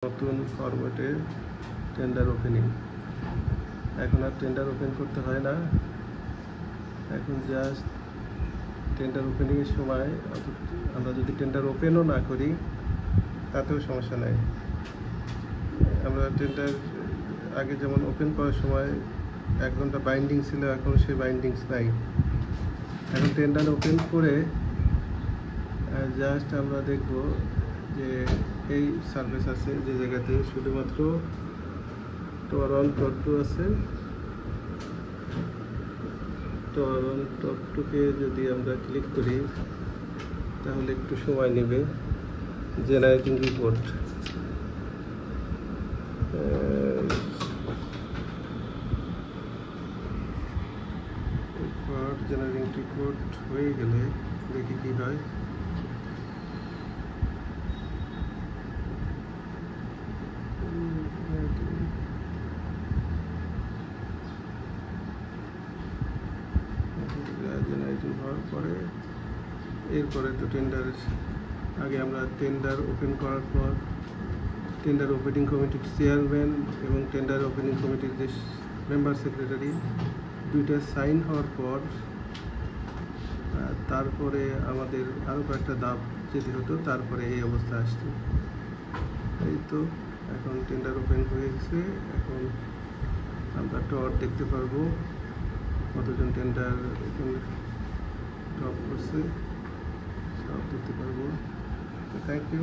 নতুন ফরম্যাটে tender opening. এখন আর টেন্ডার ওপেন করতে হয় না, এখন জাস্ট টেন্ডার ওপেনিংয়ের সময় আমরা যদি টেন্ডার ওপেনও না করি তাতেও সমস্যা নাই। আমরা টেন্ডার আগে যেমন ওপেন করার সময় 1 ঘন্টা বাইন্ডিং ছিল, এখন সেই বাইন্ডিংস নাই। এখন টেন্ডার ওপেন করে জাস্ট আমরা দেখব যে এই সার্ভিস আছে যে জায়গাতে শুধুমাত্র টাওয়ার 1 টাওয়ার 2 আছে। টাওয়ার 1 টাওয়ার 2-কে যদি আমরা ক্লিক করি তাহলে একটু সময় নেবে। জেনারেটিং রিপোর্ট জেনারেটিং রিপোর্ট হয়ে গেলে দেখি কি হয়। জেনারেটিং হওয়ার পরে এরপরে তো টেন্ডার আগে আমরা টেন্ডার ওপেন করার পর টেন্ডার ওপেনিং কমিটির চেয়ারম্যান এবং টেন্ডার ওপেনিং কমিটির যে মেম্বার সেক্রেটারি দুইটা সাইন হওয়ার পর তারপরে আমাদের আরও কয়েকটা ধাপ যেতে হতো, তারপরে এই অবস্থা আসছে। এই তো এখন টেন্ডার ওপেন হয়ে গেছে। এখন আমরা টাওয়ার দেখতে পারবো কতজন টেন্ডার ড্রপ করছে, সব দেখতে পারবো। Thank you.